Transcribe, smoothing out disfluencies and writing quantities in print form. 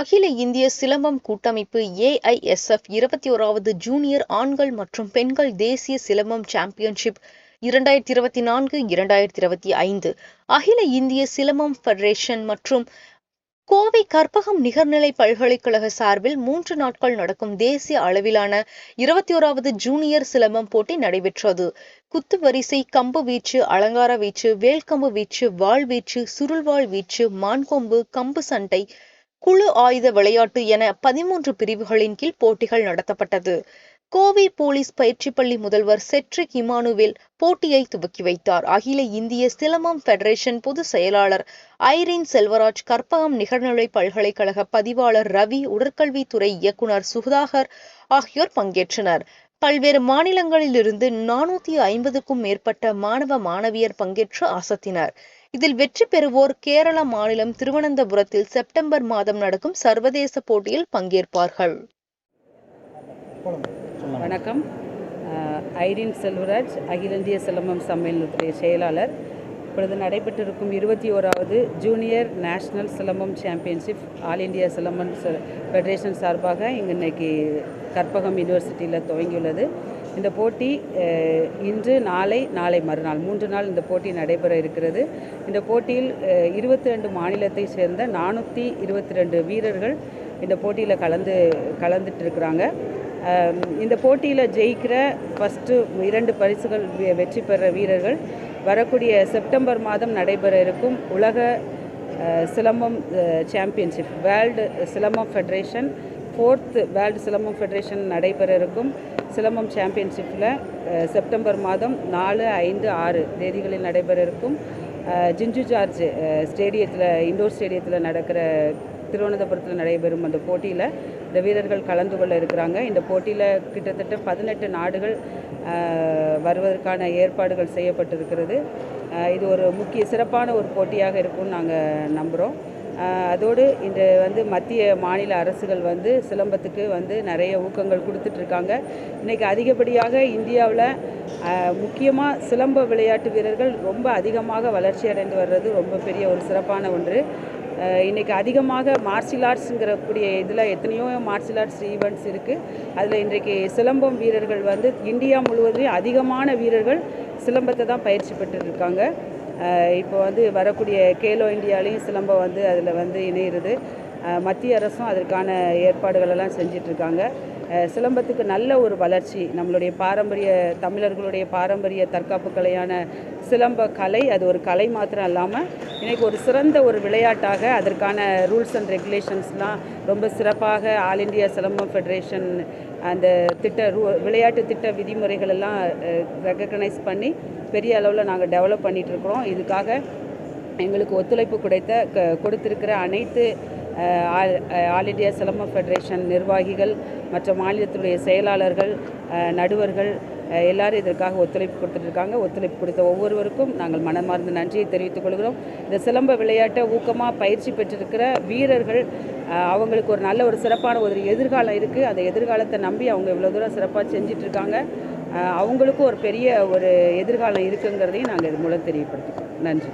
அகில இந்திய சிலம்பம் கூட்டமைப்பு AISF 21வது ஜூனியர் ஆண்கள் மற்றும் பெண்கள் தேசிய சிலம்பம் சாம்பியன்ஷிப் 2024-2025 அகில இந்திய சிலம்பம் ஃபெடரேஷன் மற்றும் கோவை கற்பகம் நிகர்நிலை பல்கலைக்கழக சார்பில் 3 நாட்கள் நடக்கும் தேசிய அளவிலான 21வது ஜூனியர் சிலம்பம் போட்டி நடைபெற்றது. குத்துவரிசை, கம்பு வீச்சு, அலங்கார வீச்சு, வேல்கம்பு வீச்சு, வாள் வீச்சு, சுருள்வாள் வீச்சு, மான்கொம்பு, கம்பு சண்டை, குழு ஆயுத விளையாட்டு என 13 பிரிவுகளின் கீழ் போட்டிகள் நடத்தப்பட்டது. கோவை போலீஸ் பயிற்சி பள்ளி முதல்வர் செட்ரிக் இமானுவேல் போட்டியை துவக்கி வைத்தார். அகில இந்திய சிலம்பம் ஃபெடரேஷன் பொதுச் செயலாளர் ஐரீன் செல்வராஜ், கற்பகம் நிகர்நிலை பல்கலைக்கழக பதிவாளர் ரவி, உடற்கல்வித்துறை இயக்குனர் சுதாகர் ஆகியோர் பங்கேற்றனர். பல்வேறு மாநிலங்களிலிருந்து 450க்கும் மேற்பட்ட மாணவ மாணவியர் பங்கேற்று அசத்தினர். இதில் வெற்றி பெறுவோர் கேரள மாநிலம் திருவனந்தபுரத்தில் செப்டம்பர் மாதம் நடக்கும் சர்வதேச போட்டியில் பங்கேற்பார்கள். வணக்கம். ஐரீன் செல்வராஜ், அகில இந்திய சிலம்பம் சம்மேளனத்துடைய செயலாளர். இப்பொழுது நடைபெற்றிருக்கும் 21வது junior national silambam championship all India silambam federation சார்பாக இங்கே இன்னைக்கு கற்பகம் யூனிவர்சிட்டியில் துவங்கியுள்ளது. இந்த போட்டி இன்று, நாளை மறுநாள் 3 நாள் இந்த போட்டி நடைபெற இருக்கிறது. இந்த போட்டியில் 22 மாநிலத்தை சேர்ந்த 422 வீரர்கள் இந்த போட்டியில் கலந்துட்டு இருக்கிறாங்க. இந்த போட்டியில் ஜெயிக்கிற ஃபஸ்ட்டு 2 பரிசுகள் வெற்றி பெற வீரர்கள் வரக்கூடிய செப்டம்பர் மாதம் நடைபெற இருக்கும் உலக silambam championship world silambam federation 4th world silambam federation நடைபெற இருக்கும் சிலம்பம் சாம்பியன்ஷிப்பில் செப்டம்பர் மாதம் 4, 5, 6 தேதிகளில் நடைபெற இருக்கும் ஜிஞ்சு ஜார்ஜ் ஸ்டேடியத்தில் இண்டோர் ஸ்டேடியத்தில் நடக்கிற திருவனந்தபுரத்தில் நடைபெறும் அந்த போட்டியில் இந்த வீரர்கள் கலந்து கொள்ள இருக்கிறாங்க. இந்த போட்டியில் கிட்டத்தட்ட 18 நாடுகள் வருவதற்கான ஏற்பாடுகள் செய்யப்பட்டிருக்கிறது. இது ஒரு சிறப்பான ஒரு போட்டியாக இருக்கும்னு நாங்கள் நம்புகிறோம். அதோடு இன்று மத்திய மாநில அரசுகள் சிலம்பத்துக்கு நிறைய ஊக்கங்கள் கொடுத்துட்ருக்காங்க. இன்றைக்கி அதிகப்படியாக இந்தியாவில் முக்கியமாக சிலம்ப விளையாட்டு வீரர்கள் ரொம்ப அதிகமாக வளர்ச்சி அடைந்து வர்றது ரொம்ப பெரிய ஒரு சிறப்பான ஒன்று. இன்றைக்கி அதிகமாக மார்ஷியல் ஆர்ட்ஸுங்கிறக்கூடிய இதில் எத்தனையோ மார்ஷியல் ஆர்ட்ஸ் ஈவெண்ட்ஸ் இருக்குது. அதில் இன்றைக்கு சிலம்பம் வீரர்கள் இந்தியா முழுவதும் அதிகமான வீரர்கள் சிலம்பத்தை தான் பயிற்சி பெற்றுருக்காங்க. இப்போ வரக்கூடிய கேலோ இந்தியாலையும் சிலம்பம் அதில் இணையிறது. மத்திய அரசும் அதற்கான ஏற்பாடுகளெல்லாம் செஞ்சிட்ருக்காங்க. சிலம்பத்துக்கு நல்ல ஒரு வளர்ச்சி, நம்மளுடைய தமிழர்களுடைய பாரம்பரிய தற்காப்பு கலையான சிலம்ப கலை, அது ஒரு கலை மாத்திரம் இல்லாமல் இன்றைக்கி ஒரு சிறந்த ஒரு விளையாட்டாக அதற்கான ரூல்ஸ் அண்ட் ரெகுலேஷன்ஸ்லாம் ரொம்ப சிறப்பாக ஆல் இண்டியா சிலம்பம் ஃபெடரேஷன் அந்த விளையாட்டு திட்ட விதிமுறைகள் எல்லாம் ரெகக்னைஸ் பண்ணி பெரிய அளவில் நாங்கள் டெவலப் பண்ணிகிட்ருக்குறோம். இதுக்காக எங்களுக்கு ஒத்துழைப்பு கொடுத்திருக்கிற அனைத்து ஆல் இண்டியா சிலம்பம் ஃபெடரேஷன் நிர்வாகிகள், மற்ற மாநிலத்துடைய செயலாளர்கள், நடுவர்கள் எல்லாரும் இதற்காக ஒத்துழைப்பு கொடுத்துட்ருக்காங்க. ஒத்துழைப்பு கொடுத்த ஒவ்வொருவருக்கும் நாங்கள் மனமார்ந்த நன்றியை தெரிவித்துக் கொள்கிறோம். இந்த சிலம்ப விளையாட்டை ஊக்கமாக பயிற்சி பெற்றிருக்கிற வீரர்கள் அவங்களுக்கு ஒரு நல்ல ஒரு சிறப்பான ஒரு எதிர்காலம் இருக்குது. அந்த எதிர்காலத்தை நம்பி அவங்க இவ்வளோ தூரம் சிறப்பாக செஞ்சிட்ருக்காங்க. அவங்களுக்கும் ஒரு பெரிய ஒரு எதிர்காலம் இருக்குங்கிறதையும் நாங்கள் இது மூலம் தெரியப்படுத்திக்கிறோம். நன்றி.